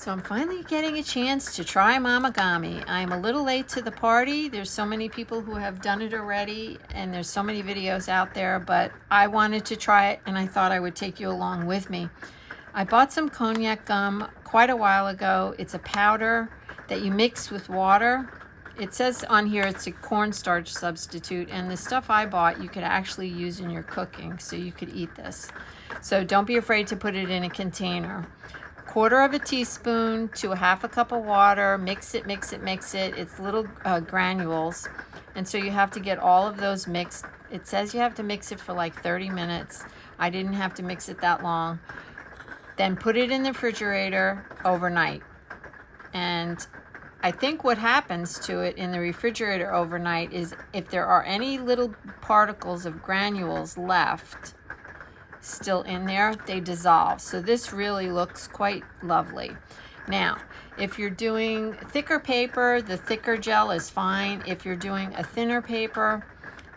So I'm finally getting a chance to try Momigami. I'm a little late to the party. There's so many people who have done it already, and there's so many videos out there, but I wanted to try it, and I thought I would take you along with me. I bought some konjac gum quite a while ago. It's a powder that you mix with water. It says on here it's a cornstarch substitute, and the stuff I bought you could actually use in your cooking, so you could eat this. So don't be afraid to put it in a container. 1/4 teaspoon to a 1/2 cup of water. Mix it, mix it, mix it. It's little granules, and so you have to get all of those mixed. It says you have to mix it for like 30 minutes. I didn't have to mix it that long. Then put it in the refrigerator overnight. And I think what happens to it in the refrigerator overnight is if there are any little particles of granules left still in there, they dissolve. So this really looks quite lovely. Now, if you're doing thicker paper, the thicker gel is fine. If you're doing a thinner paper,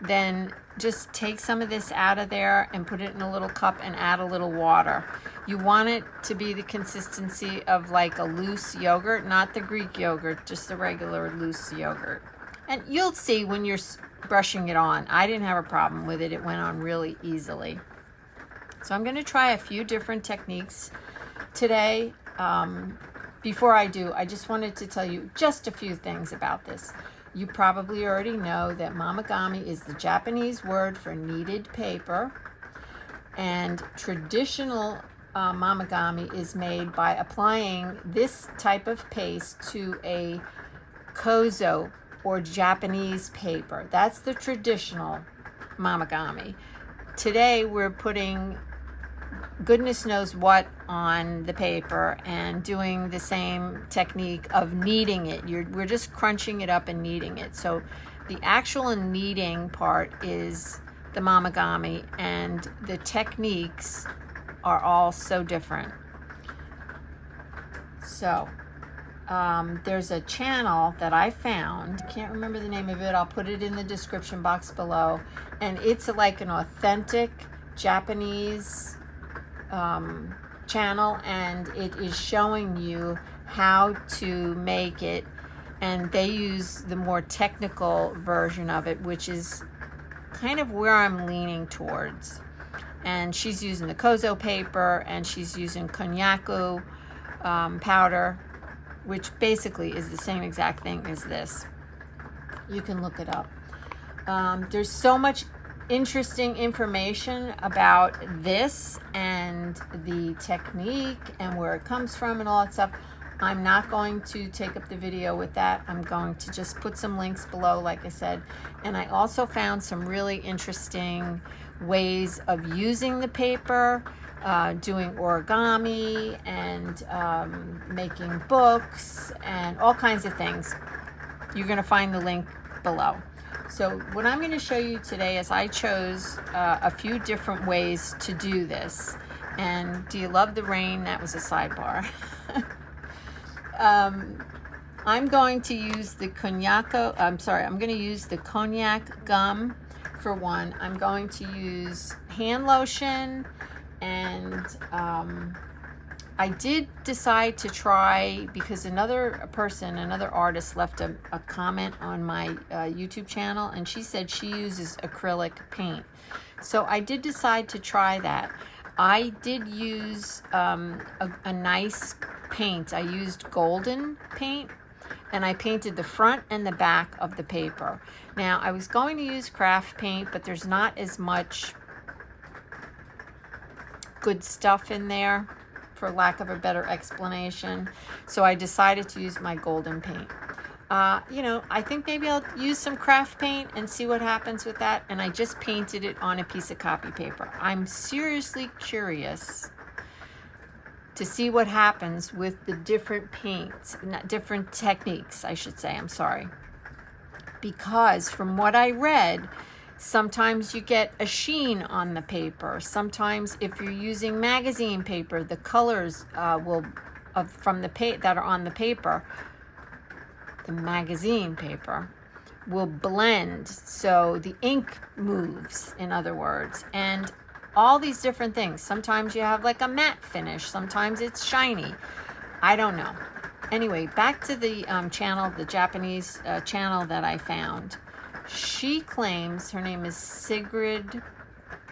then just take some of this out of there and put it in a little cup and add a little water. You want it to be the consistency of like a loose yogurt, not the Greek yogurt, just the regular loose yogurt. And you'll see when you're brushing it on. I didn't have a problem with it. It went on really easily. So I'm going to try a few different techniques today. Before I do, I just wanted to tell you just a few things about this. You probably already know that Momigami is the Japanese word for kneaded paper. And traditional Momigami is made by applying this type of paste to a kozo or Japanese paper. That's the traditional Momigami. Today we're putting goodness knows what on the paper and doing the same technique of kneading it. We're just crunching it up and kneading it. So the actual kneading part is the Momigami, and the techniques are all so different. So there's a channel that I found. Can't remember the name of it. I'll put it in the description box below. And it's like an authentic Japanese channel, and it is showing you how to make it, and they use the more technical version of it, which is kind of where I'm leaning towards. And she's using the kozo paper, and she's using konjac powder, which basically is the same exact thing as this. You can look it up. There's so much interesting information about this and the technique and where it comes from and all that stuff. I'm not going to take up the video with that. I'm going to just put some links below, like I said. And I also found some really interesting ways of using the paper, doing origami and making books and all kinds of things. You're going to find the link below. So what I'm going to show you today is I chose a few different ways to do this. And do you love the rain? That was a sidebar. I'm going to use the I'm going to use the konjac gum for one. I'm going to use hand lotion, and I did decide to try, because another artist left a comment on my YouTube channel, and she said she uses acrylic paint. So I did decide to try that. I did use a nice paint. I used golden paint, and I painted the front and the back of the paper. Now, I was going to use craft paint, but there's not as much good stuff in there, for lack of a better explanation. So I decided to use my golden paint. I think maybe I'll use some craft paint and see what happens with that. And I just painted it on a piece of copy paper. I'm seriously curious to see what happens with the different paints, different techniques, I should say. I'm sorry. Because from what I read, sometimes you get a sheen on the paper. Sometimes if you're using magazine paper, the colors that are on the paper, the magazine paper, will blend. So the ink moves, in other words. And all these different things. Sometimes you have like a matte finish. Sometimes it's shiny. I don't know. Anyway, back to the channel, the Japanese channel that I found. She claims, her name is Sigrid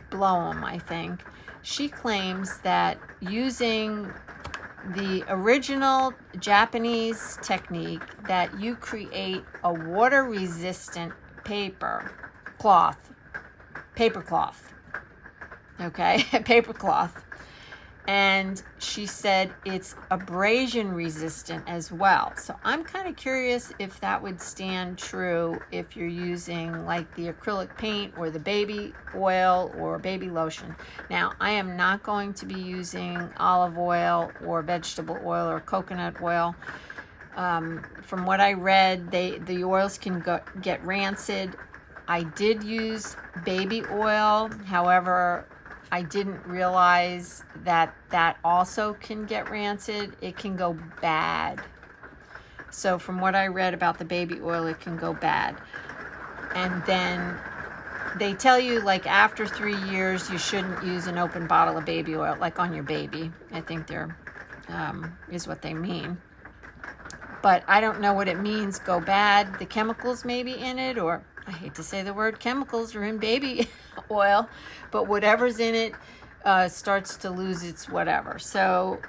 Bloem, I think. She claims that using the original Japanese technique, that you create a water-resistant paper cloth, okay, paper cloth. And she said it's abrasion resistant as well. So I'm kind of curious if that would stand true if you're using like the acrylic paint or the baby oil or baby lotion. Now, I am not going to be using olive oil or vegetable oil or coconut oil. From what I read, the oils can get rancid. I did use baby oil. However, I didn't realize that that also can get rancid. It can go bad. So from what I read about the baby oil, it can go bad. And then they tell you like after 3 years, you shouldn't use an open bottle of baby oil, like on your baby. I think there is what they mean. But I don't know what it means, go bad. The chemicals maybe in it, or I hate to say the word chemicals are in baby oil, but whatever's in it starts to lose its whatever. So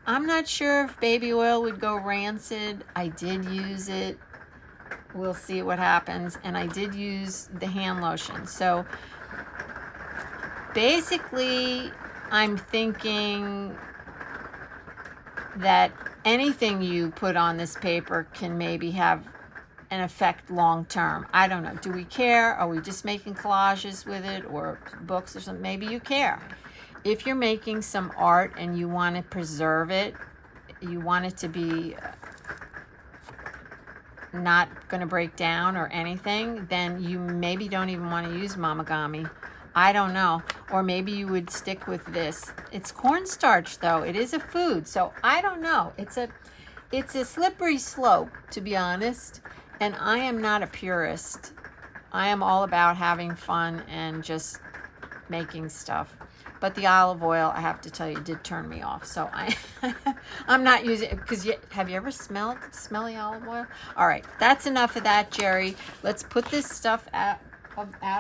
I'm not sure if baby oil would go rancid. I did use it. We'll see what happens. And I did use the hand lotion. So basically, I'm thinking that anything you put on this paper can maybe have an effect long term. I don't know. Do we care? Are we just making collages with it or books or something? Maybe you care. If you're making some art and you want to preserve it, you want it to be not going to break down or anything, then you maybe don't even want to use Momigami. I don't know. Or maybe you would stick with this. It's cornstarch though. It is a food. So I don't know. It's a slippery slope, to be honest. And I am not a purist. I am all about having fun and just making stuff. But the olive oil, I have to tell you, did turn me off. So I'm not using it because have you ever smelled smelly olive oil? All right, that's enough of that, Jerry. Let's put this stuff out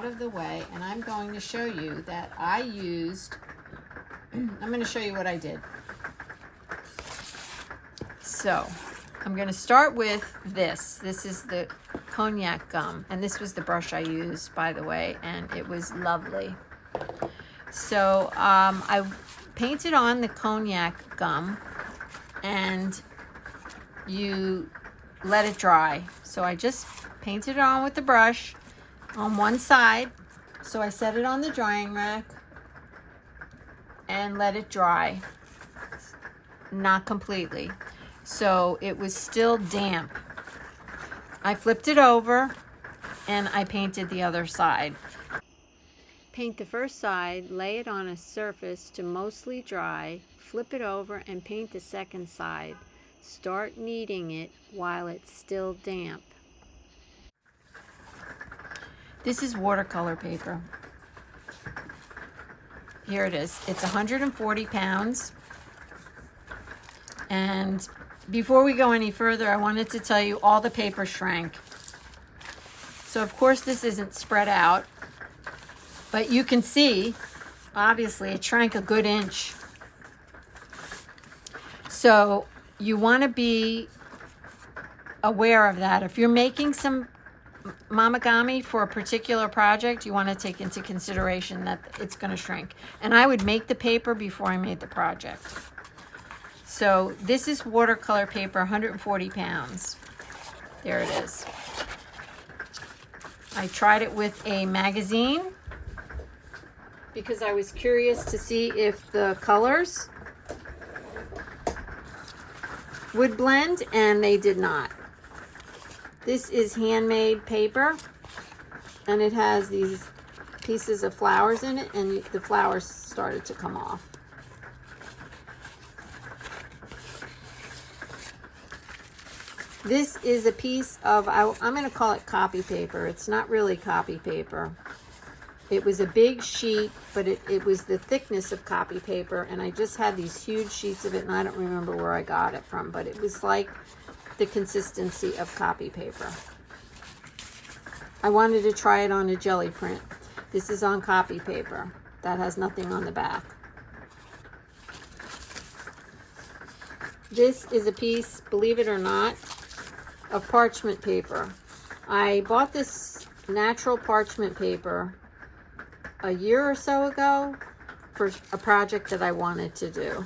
of the way, and I'm going to show you that I used. I'm going to show you what I did. So I'm going to start with this. This is the konjac gum, and this was the brush I used, by the way, and it was lovely. So I painted on the konjac gum, and you let it dry. So I just painted it on with the brush on one side. So I set it on the drying rack and let it dry. Not completely. So it was still damp. I flipped it over and I painted the other side. Paint the first side, lay it on a surface to mostly dry, flip it over and paint the second side. Start kneading it while it's still damp. This is watercolor paper. Here it is. It's 140 pounds. And before we go any further, I wanted to tell you all the paper shrank. So of course this isn't spread out, but you can see, obviously it shrank a good inch. So you want to be aware of that. If you're making some Momigami for a particular project, you want to take into consideration that it's going to shrink. And I would make the paper before I made the project. So this is watercolor paper, 140 pounds. There it is. I tried it with a magazine because I was curious to see if the colors would blend, and they did not. This is handmade paper, and it has these pieces of flowers in it, and the flowers started to come off. This is a piece of, I'm going to call it copy paper. It's not really copy paper. It was a big sheet, but it was the thickness of copy paper, and I just had these huge sheets of it, and I don't remember where I got it from, but it was like the consistency of copy paper. I wanted to try it on a jelly print. This is on copy paper. That has nothing on the back. This is a piece, believe it or not, of parchment paper. I bought this natural parchment paper a year or so ago for a project that I wanted to do.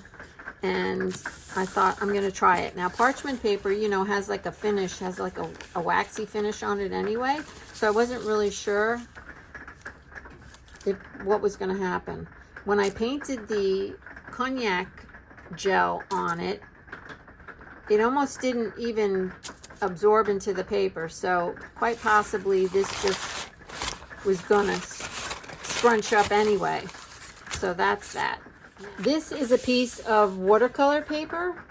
And I thought, I'm going to try it. Now, parchment paper, you know, has like a finish, has like a waxy finish on it anyway. So I wasn't really sure what was going to happen. When I painted the konjac gel on it, it almost didn't even absorb into the paper. So quite possibly this just was going to scrunch up anyway. So that's that. This is a piece of watercolor paper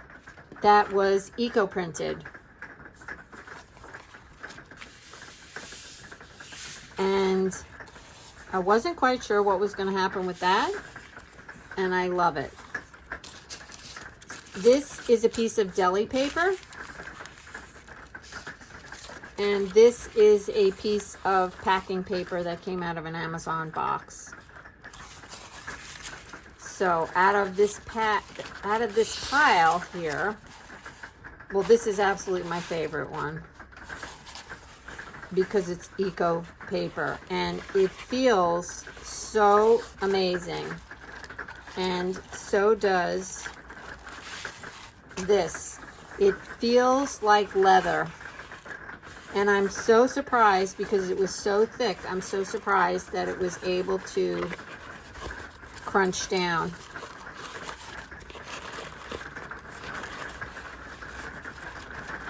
that was eco-printed. And I wasn't quite sure what was going to happen with that, and I love it. This is a piece of deli paper, and this is a piece of packing paper that came out of an Amazon box. So out of this pile here, well, this is absolutely my favorite one because it's eco paper and it feels so amazing, and so does this. It feels like leather, and I'm so surprised because it was so thick. I'm so surprised that it was able to crunch down.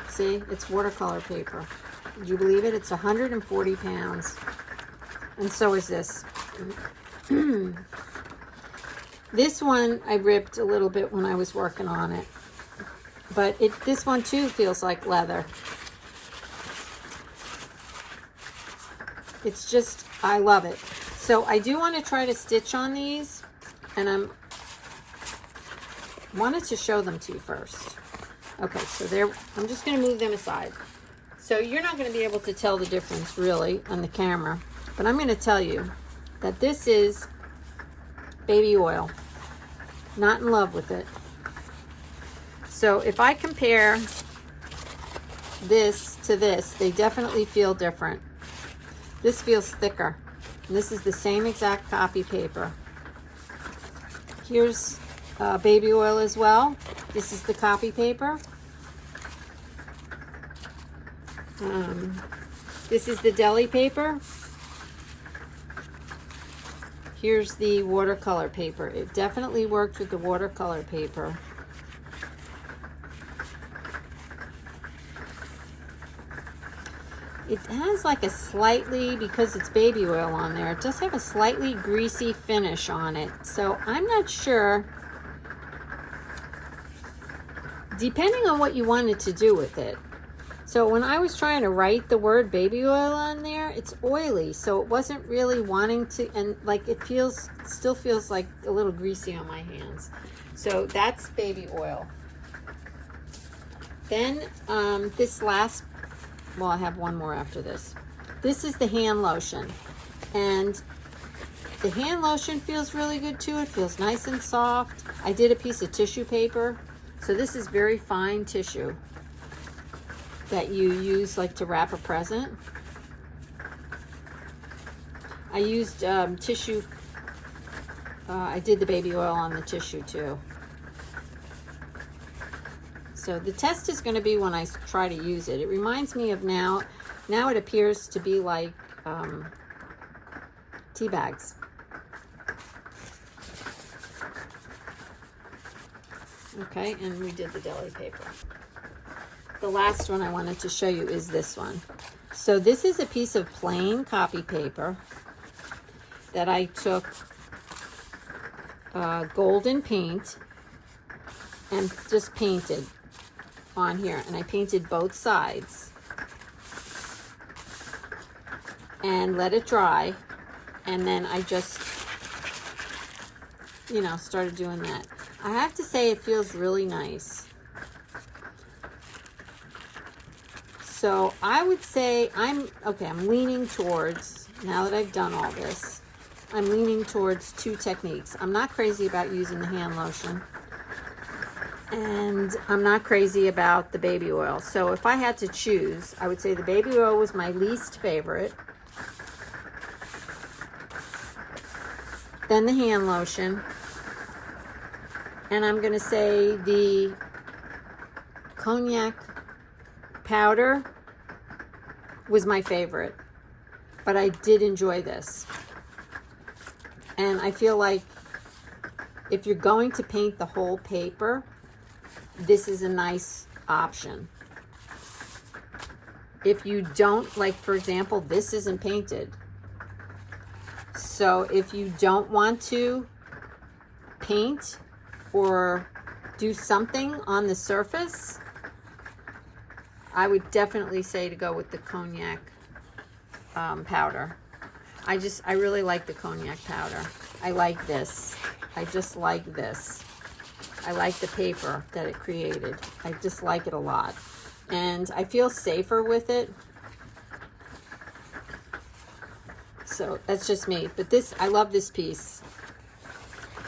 See, it's watercolor paper. Would you believe it? It's 140 pounds. And so is this. This one I ripped a little bit when I was working on it. But this one too feels like leather. It's just, I love it. So I do want to try to stitch on these, and wanted to show them to you first. Okay, so I'm just going to move them aside. So you're not going to be able to tell the difference really on the camera, but I'm going to tell you that this is baby oil. Not in love with it. So if I compare this to this, they definitely feel different. This feels thicker. And this is the same exact copy paper. Here's baby oil as well. This is the copy paper. This is the deli paper. Here's the watercolor paper. It definitely worked with the watercolor paper. It has like a slightly, because it's baby oil on there, it does have a slightly greasy finish on it. So I'm not sure, depending on what you wanted to do with it. So when I was trying to write the word baby oil on there, it's oily. So it wasn't really wanting to, and like it still feels like a little greasy on my hands. So that's baby oil. Then this last, well, I have one more after this. This is the hand lotion. And the hand lotion feels really good too. It feels nice and soft. I did a piece of tissue paper. So this is very fine tissue that you use like to wrap a present. I used tissue. I did the baby oil on the tissue too. So the test is going to be when I try to use it. It reminds me of now it appears to be like tea bags. Okay, and we did the deli paper. The last one I wanted to show you is this one. So this is a piece of plain copy paper that I took golden paint and just painted on here, and I painted both sides and let it dry, And then I just, you know, started doing that. I have to say it feels really nice. So I would say I'm leaning towards, now that I've done all this, I'm leaning towards two techniques. I'm not crazy about using the hand lotion. And I'm not crazy about the baby oil. So if I had to choose, I would say the baby oil was my least favorite. Then the hand lotion. And I'm going to say the konjac powder was my favorite. But I did enjoy this. And I feel like if you're going to paint the whole paper, this is a nice option. If you don't, like for example, this isn't painted. So if you don't want to paint or do something on the surface, I would definitely say to go with the konjac powder. I really like the konjac powder. I like this. I just like this. I like the paper that it created. I just like it a lot. And I feel safer with it. So that's just me. But this, I love this piece.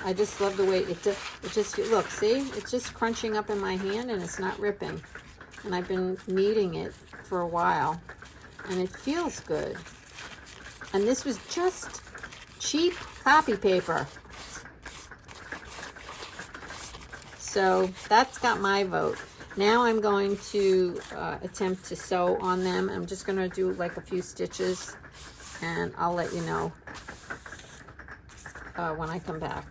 I just love the way it just, look, see? It's just crunching up in my hand and it's not ripping. And I've been kneading it for a while. And it feels good. And this was just cheap copy paper. So that's got my vote. Now I'm going to attempt to sew on them. I'm just going to do like a few stitches and I'll let you know when I come back.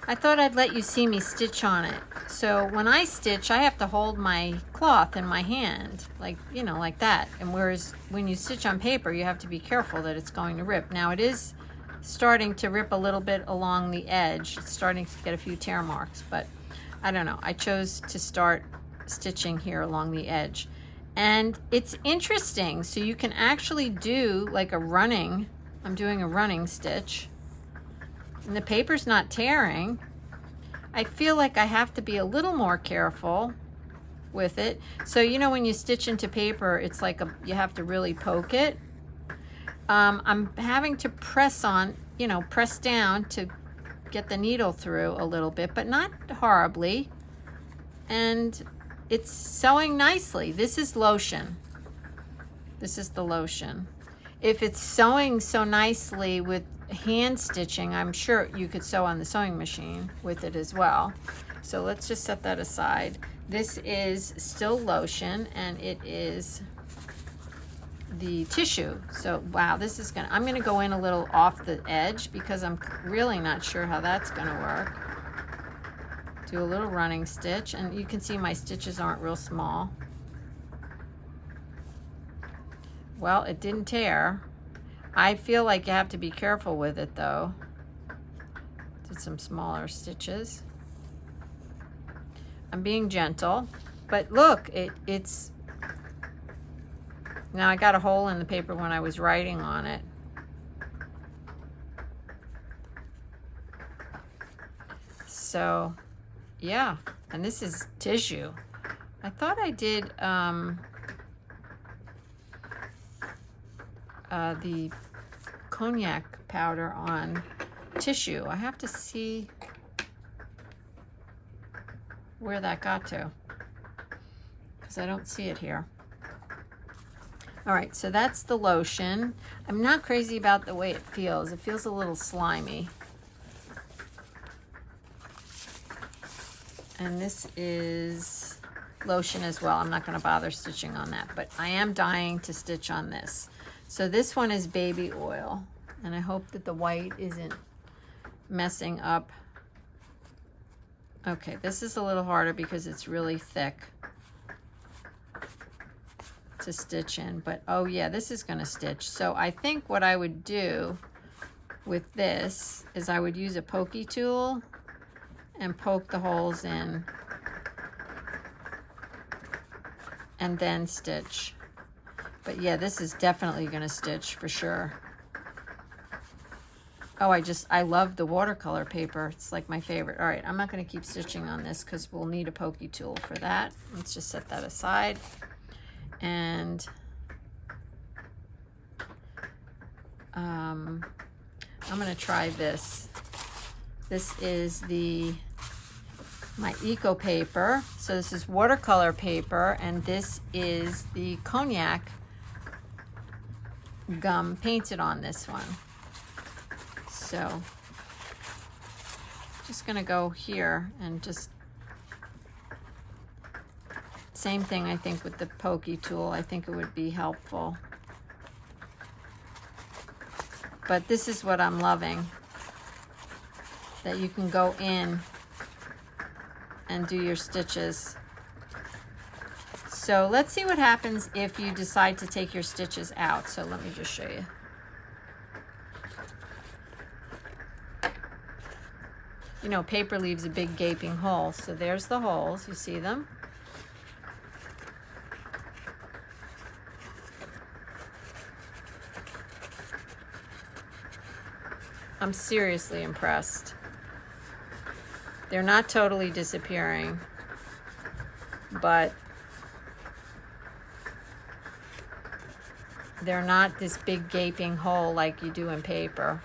I thought I'd let you see me stitch on it. So when I stitch, I have to hold my cloth in my hand, like, you know, like that. And whereas when you stitch on paper, you have to be careful that it's going to rip. Now it is starting to rip a little bit along the edge. It's starting to get a few tear marks, but I don't know. I chose to start stitching here along the edge. And it's interesting. So you can actually do like a running, I'm doing a running stitch. And the paper's not tearing. I feel like I have to be a little more careful with it. So, you know, when you stitch into paper, it's like you have to really poke it. I'm having to press on, you know, press down to get the needle through a little bit, but not horribly. And it's sewing nicely. This is lotion. This is the lotion. If it's sewing so nicely with hand stitching, I'm sure you could sew on the sewing machine with it as well. So let's just set that aside. This is still lotion and it is the tissue. So wow, this is I'm gonna go in a little off the edge because I'm really not sure how that's gonna work. Do a little running stitch, and you can see my stitches aren't real small. Well, it didn't tear. I feel like you have to be careful with it though. Did some smaller stitches. I'm being gentle, but look, it's now I got a hole in the paper when I was writing on it. So yeah, and this is tissue. I thought I did the konjac powder on tissue. I have to see where that got to because I don't see it here. All right, so that's the lotion. I'm not crazy about the way it feels. It feels a little slimy. And this is lotion as well. I'm not going to bother stitching on that, but I am dying to stitch on this. So this one is baby oil, and I hope that the white isn't messing up. Okay, this is a little harder because it's really thick to stitch in, but oh yeah, this is going to stitch. So I think what I would do with this is I would use a pokey tool and poke the holes in and then stitch. But yeah, this is definitely going to stitch for sure. Oh, I love the watercolor paper. It's like my favorite. All right, I'm not going to keep stitching on this because we'll need a pokey tool for that. Let's just set that aside. And I'm going to try this. This is my eco paper. So this is watercolor paper, and this is the konjac gum painted on this one. So just gonna go here and just same thing. I think with the pokey tool, I think it would be helpful. But this is what I'm loving, that you can go in and do your stitches. So let's see what happens if you decide to take your stitches out. So let me just show you. You know, paper leaves a big gaping hole. So there's the holes, you see them? I'm seriously impressed. They're not totally disappearing, but they're not this big gaping hole like you do in paper.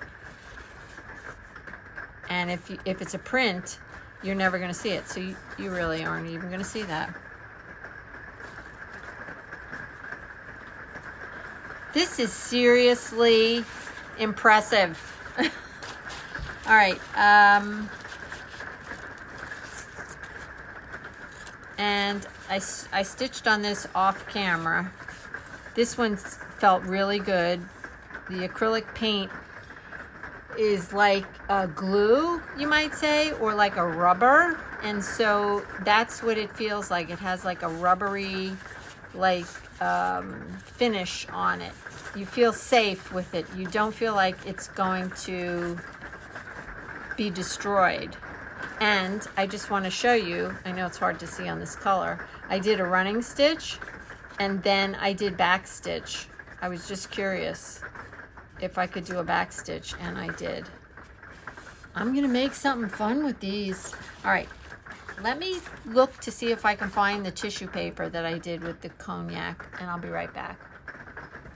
And if it's a print, you're never going to see it. So you really aren't even going to see that. This is seriously impressive. All right. And I stitched on this off camera. This one felt really good. The acrylic paint is like a glue, you might say, or like a rubber. And so that's what it feels like. It has like a rubbery, like finish on it. You feel safe with it. You don't feel like it's going to be destroyed. And I just want to show you, I know it's hard to see on this color, I did a running stitch and then I did back stitch. I was just curious if I could do a back stitch, and I did. I'm gonna make something fun with these. All right, let me look to see if I can find the tissue paper that I did with the konjac, and I'll be right back.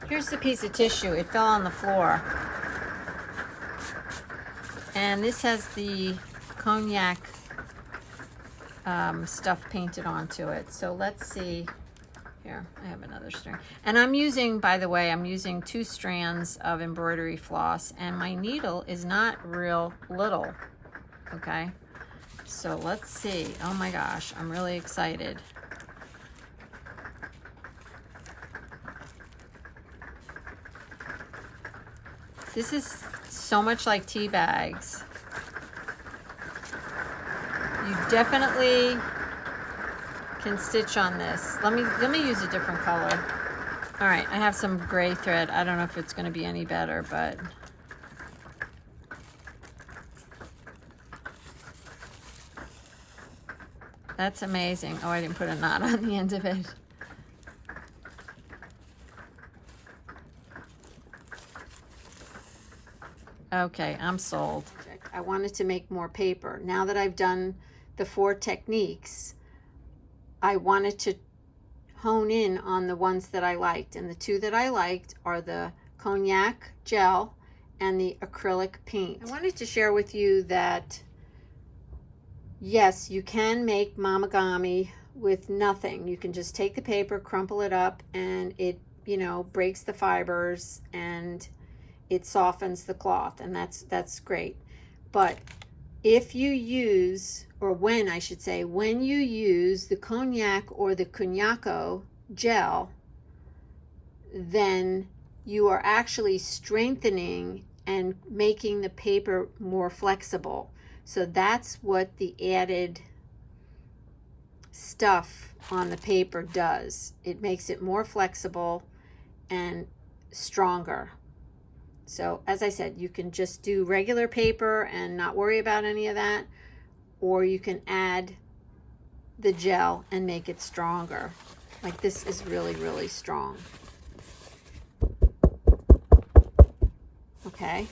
Here's the piece of tissue. It fell on the floor. And this has the konjac stuff painted onto it. So let's see. Here, I have another string. And I'm using, by the way, I'm using 2 strands of embroidery floss, and my needle is not real little, okay? So let's see. Oh my gosh, I'm really excited. This is so much like tea bags. You definitely can stitch on this. Let me use a different color. All right, I have some gray thread. I don't know if it's going to be any better, but that's amazing. Oh, I didn't put a knot on the end of it. Okay, I'm sold. I wanted to make more paper. Now that I've done the 4 techniques, I wanted to hone in on the ones that I liked. And the 2 that I liked are the konjac gel and the acrylic paint. I wanted to share with you that, yes, you can make Momigami with nothing. You can just take the paper, crumple it up, and it, you know, breaks the fibers and it softens the cloth, and that's great. But if you use, or when I should say, when you use the konjac or the konjaco gel, then you are actually strengthening and making the paper more flexible. So that's what the added stuff on the paper does. It makes it more flexible and stronger. So as I said, you can just do regular paper and not worry about any of that, or you can add the gel and make it stronger. Like this is really, really strong. Okay.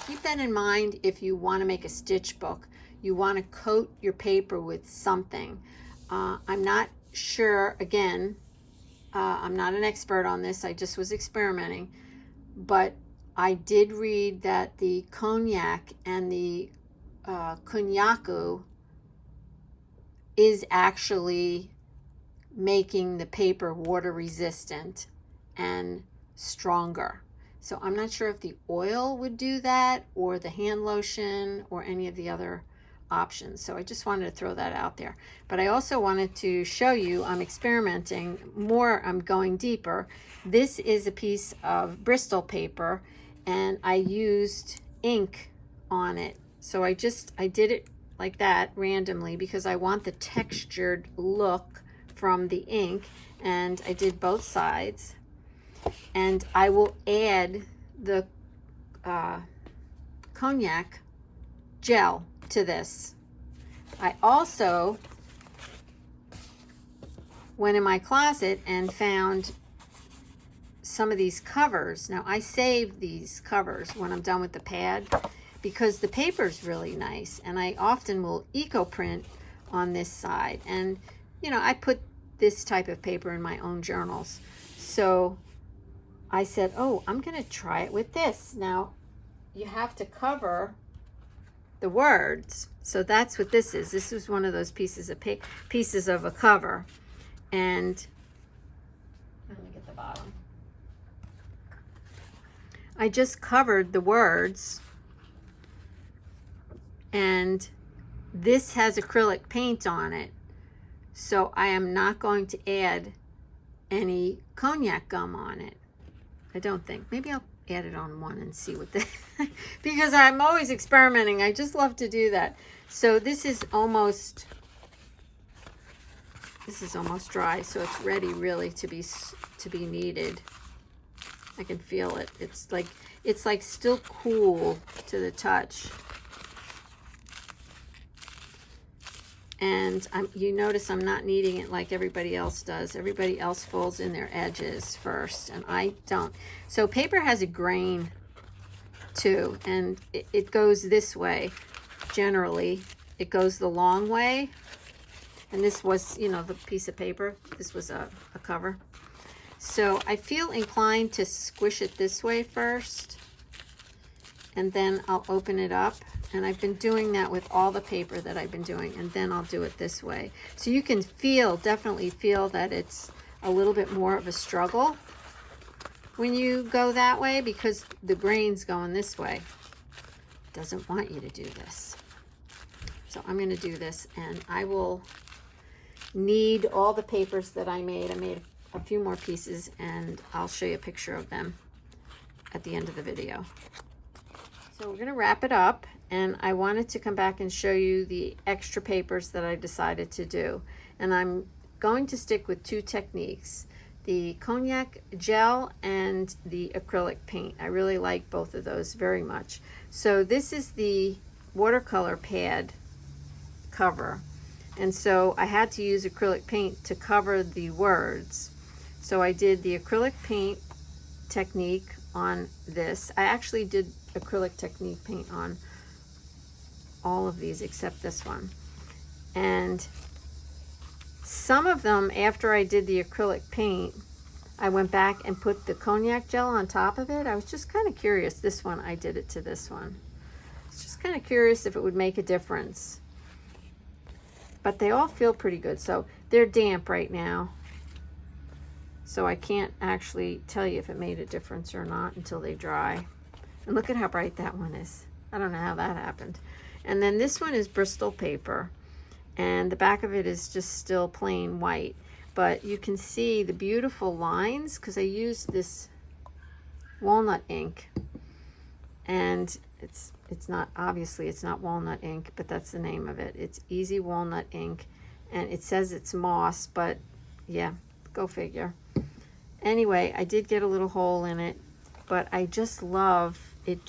keep that in mind if you want to make a stitch book. You want to coat your paper with something. I'm not sure, again, I'm not an expert on this, I just was experimenting, but I did read that the konjac and the konjac is actually making the paper water resistant and stronger. So I'm not sure if the oil would do that or the hand lotion or any of the other options. So I just wanted to throw that out there. But I also wanted to show you, I'm experimenting more, I'm going deeper. This is a piece of Bristol paper and I used ink on it. So I did it like that randomly because I want the textured look from the ink, and I did both sides. And I will add the konjac gel to this. I also went in my closet and found some of these covers. Now I save these covers when I'm done with the pad because the paper is really nice, and I often will eco print on this side. And you know, I put this type of paper in my own journals. So I said, oh, I'm going to try it with this. Now, you have to cover the words. So that's what this is. This is one of those pieces of a cover. And let me get the bottom. I just covered the words. And this has acrylic paint on it. So I am not going to add any konjac gum on it. I don't think. Maybe I'll add it on one and see what the because I'm always experimenting. I just love to do that. So this is almost dry, so it's ready really to be kneaded. I can feel it. It's like still cool to the touch. And you notice I'm not kneading it like everybody else does. Everybody else folds in their edges first, and I don't. So paper has a grain too, and it goes this way. Generally, it goes the long way. And this was, you know, the piece of paper. This was a cover. So I feel inclined to squish it this way first, and then I'll open it up. And I've been doing that with all the paper that I've been doing, and then I'll do it this way. So you can definitely feel that it's a little bit more of a struggle when you go that way because the grain's going this way. It doesn't want you to do this. So I'm going to do this, and I will knead all the papers that I made. I made a few more pieces, and I'll show you a picture of them at the end of the video. So we're going to wrap it up, and I wanted to come back and show you the extra papers that I decided to do. And I'm going to stick with two techniques, the konjac gel and the acrylic paint. I really like both of those very much. So this is the watercolor pad cover. And so I had to use acrylic paint to cover the words. So I did the acrylic paint technique on this. I actually did acrylic technique paint on all of these except this one. And some of them, after I did the acrylic paint, I went back and put the konjac gel on top of it. I was just kind of curious. This one, I did it to this one. I was just kind of curious if it would make a difference. But they all feel pretty good. So they're damp right now. So I can't actually tell you if it made a difference or not until they dry. And look at how bright that one is. I don't know how that happened. And then this one is Bristol paper. And the back of it is just still plain white. But you can see the beautiful lines because I used this walnut ink. And it's not, obviously it's not walnut ink, but that's the name of it. It's Easy Walnut ink. And it says it's moss, but yeah, go figure. Anyway, I did get a little hole in it. But I just love, it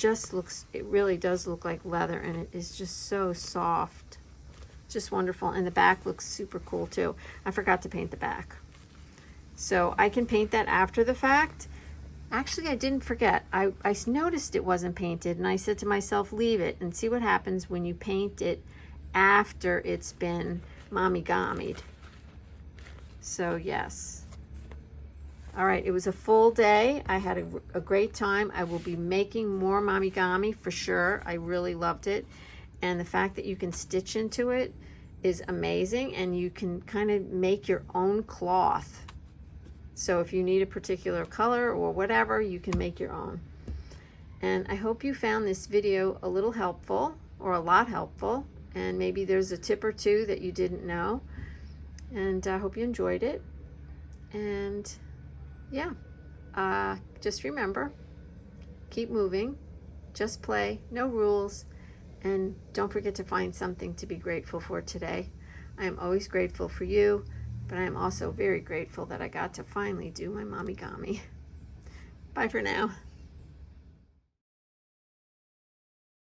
really does look like leather, and it is just so soft. Just wonderful. And the back looks super cool too. I forgot to paint the back. So I can paint that after the fact. Actually, I didn't forget. I noticed it wasn't painted, and I said to myself, leave it and see what happens when you paint it after it's been momigami'd. So yes. All right, it was a full day. I had a great time. I will be making more momigami for sure. I really loved it. And the fact that you can stitch into it is amazing, and you can kind of make your own cloth. So if you need a particular color or whatever, you can make your own. And I hope you found this video a little helpful, or a lot helpful, and maybe there's a tip or two that you didn't know. And I hope you enjoyed it. And yeah, just remember, keep moving, just play, no rules, and don't forget to find something to be grateful for today. I am always grateful for you, but I am also very grateful that I got to finally do my momigami. Bye for now.